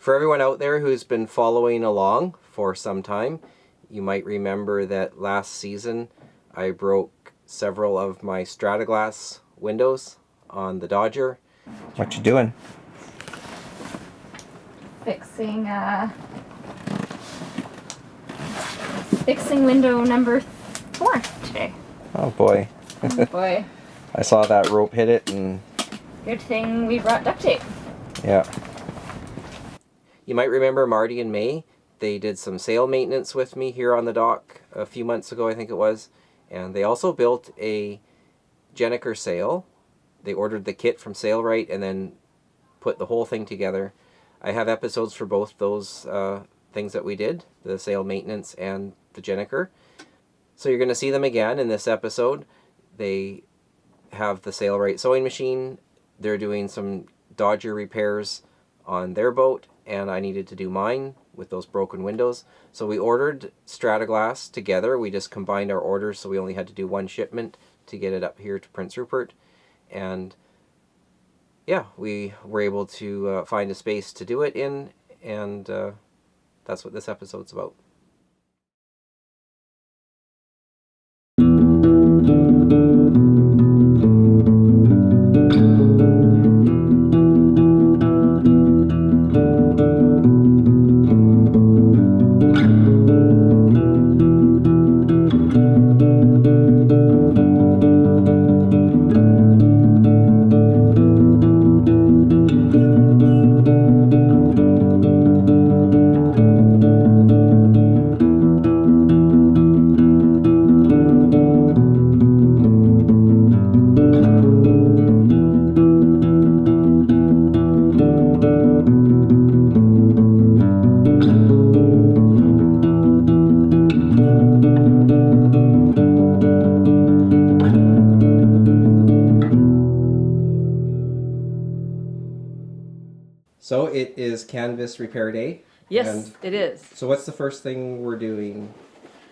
For everyone out there who's been following along for some time, you might remember that last season I broke several of my Strata Glass windows on the Dodger. What you doing? Fixing window number 4 today. Oh boy. Oh boy. I saw that rope hit it and... Good thing we brought duct tape. Yeah. You might remember Marty and May. They did some sail maintenance with me here on the dock a few months ago, I think it was. And they also built a Jenniker sail. They ordered the kit from Sailrite and then put the whole thing together. I have episodes for both those things that we did, the sail maintenance and the Jenniker. So you're going to see them again in this episode. They have the Sailrite sewing machine. They're doing some Dodger repairs on their boat, and I needed to do mine with those broken windows. So we ordered Strata Glass together. We just combined our orders, so we only had to do one shipment to get it up here to Prince Rupert. And yeah, we were able to find a space to do it in, and that's what this episode's about. So it is canvas repair day. Yes, it is. So what's the first thing we're doing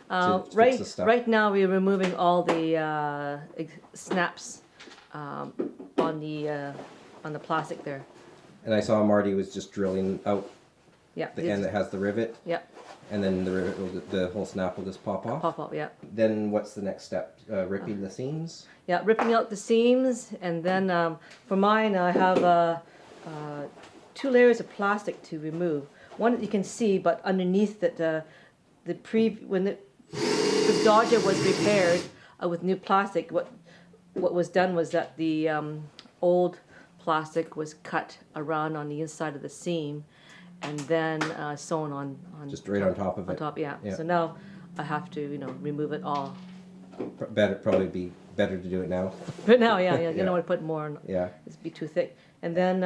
to fix the stuff? Right now we're removing all the snaps on the plastic there. And I saw Marty was just drilling out Yeah. the end that has the rivet. Yeah. And then the rivet the whole snap will just pop off. Pop up. Yeah. Then what's the next step? Ripping the seams. Yeah, ripping out the seams, and then for mine I have 2 layers of plastic to remove. One that you can see, but underneath that when the Dodger was repaired with new plastic, what was done was that the old plastic was cut around on the inside of the seam, and then sewn on just right on top of it. On top, yeah. So now I have to remove it all. Probably be better to do it now. But now, yeah. You don't want to put more on. Yeah. It's be too thick. And then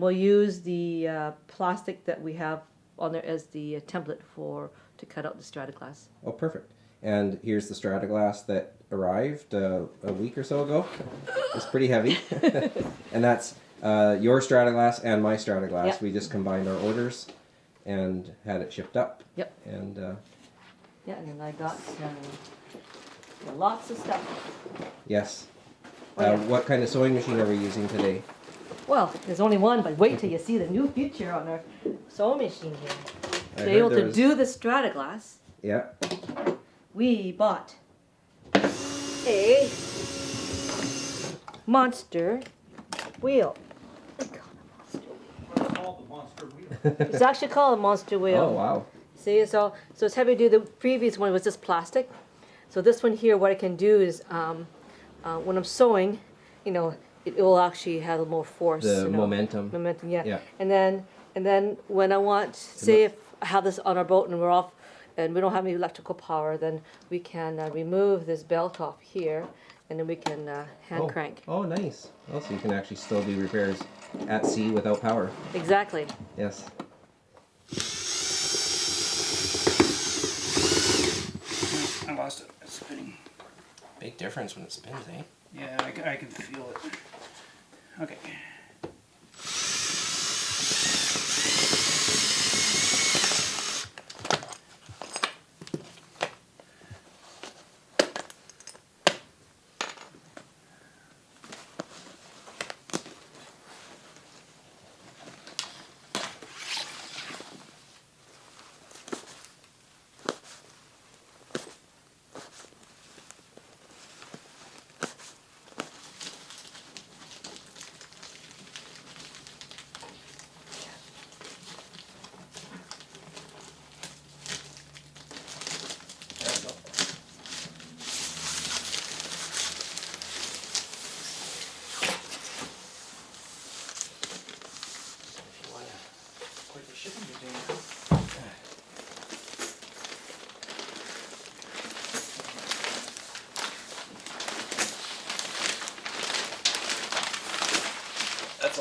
we'll use the plastic that we have on there as the template to cut out the Strata Glass. Oh, perfect. And here's the Strata Glass that arrived a week or so ago. It's pretty heavy. And that's your Strata Glass and my Strata Glass. Yep. We just combined our orders and had it shipped up. Yep. And yeah, and then I got lots of stuff. yes. Oh, yeah. What kind of sewing machine are we using today? Well, there's only one, but wait till you see the new feature on our sewing machine here. To be able to do the Strata Glass, Yeah. we bought a monster wheel. It's actually called a monster wheel. Oh, wow. See, so it's heavy duty. The previous one was just plastic. So this one here, what I can do is, when I'm sewing, it will actually have more force. The momentum. Momentum, yeah. Yeah. And then when I want, say if I have this on our boat and we're off, and we don't have any electrical power, then we can remove this belt off here, and then we can hand crank. Oh, nice. Oh, so you can actually still do repairs at sea without power. Exactly. Yes. I lost it. It's spinning. Big difference when it spins, eh? Yeah, I can feel it. Okay.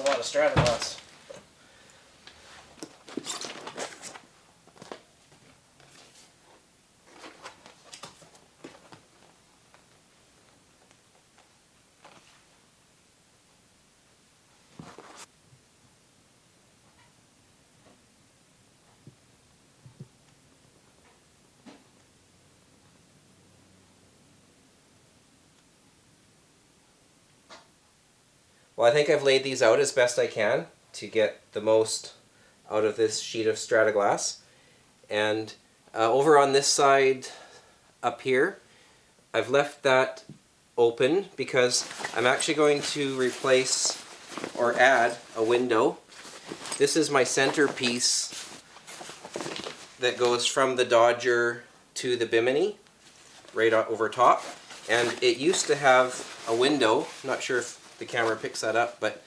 lot of Strata Glass. Well, I think I've laid these out as best I can to get the most out of this sheet of Strata Glass. And over on this side up here, I've left that open because I'm actually going to replace or add a window. This is my centerpiece that goes from the Dodger to the Bimini, right over top. And it used to have a window. I'm not sure if the camera picks that up, but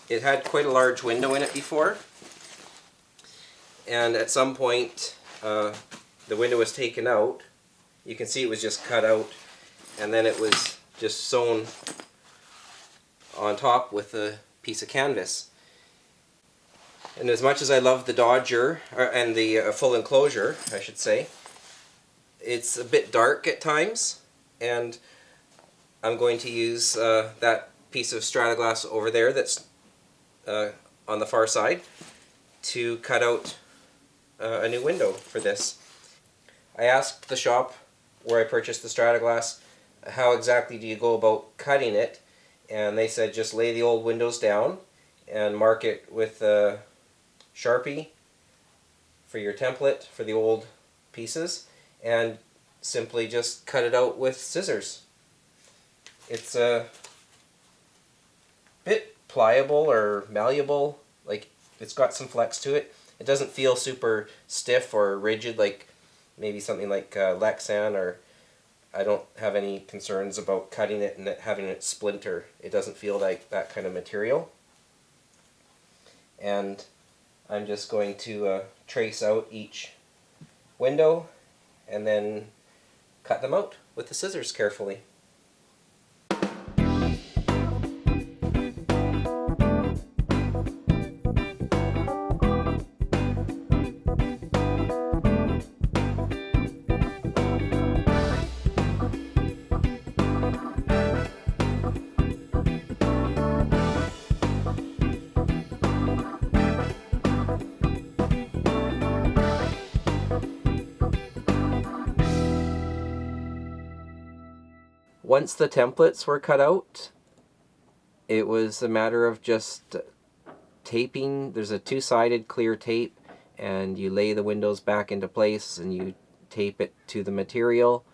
it had quite a large window in it before. And at some point, the window was taken out. You can see it was just cut out, and then it was just sewn on top with a piece of canvas. And as much as I love the Dodger, and the full enclosure, I should say, it's a bit dark at times, and I'm going to use that piece of Strata Glass over there that's on the far side to cut out a new window for this. I asked the shop where I purchased the Strata Glass, how exactly do you go about cutting it, and they said just lay the old windows down and mark it with a Sharpie for your template for the old pieces, and simply just cut it out with scissors. It's a bit pliable or malleable, like it's got some flex to it. It doesn't feel super stiff or rigid like maybe something like Lexan, or I don't have any concerns about cutting it and having it splinter. It doesn't feel like that kind of material. And I'm just going to trace out each window and then cut them out with the scissors carefully. Once the templates were cut out, it was a matter of just taping. There's a two-sided clear tape, and you lay the windows back into place and you tape it to the material,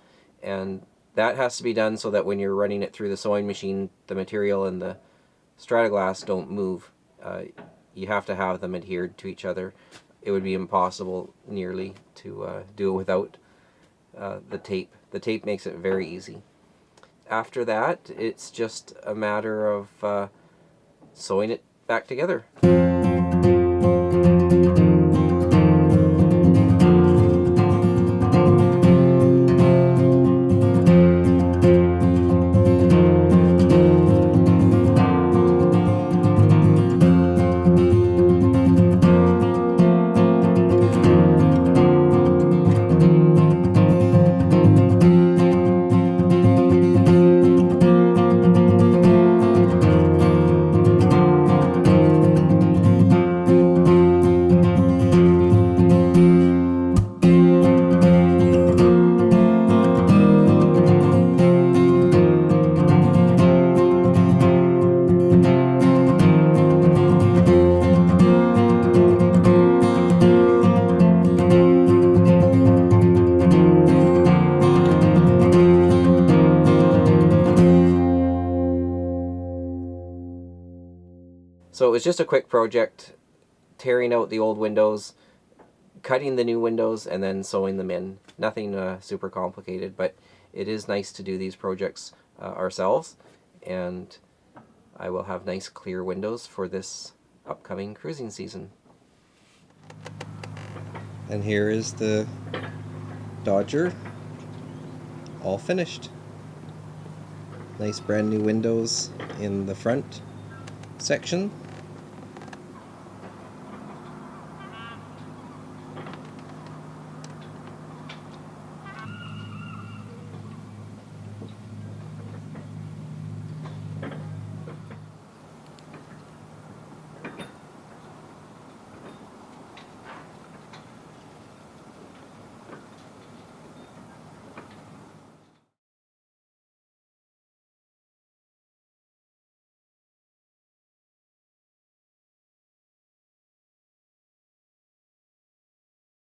and that has to be done so that when you're running it through the sewing machine, the material and the Strata Glass don't move. You have to have them adhered to each other. It would be impossible nearly to do it without the tape. The tape makes it very easy. After that, it's just a matter of sewing it back together. So it was just a quick project, tearing out the old windows, cutting the new windows, and then sewing them in. Nothing super complicated, but it is nice to do these projects ourselves, and I will have nice clear windows for this upcoming cruising season. And here is the Dodger, all finished. Nice brand new windows in the front section.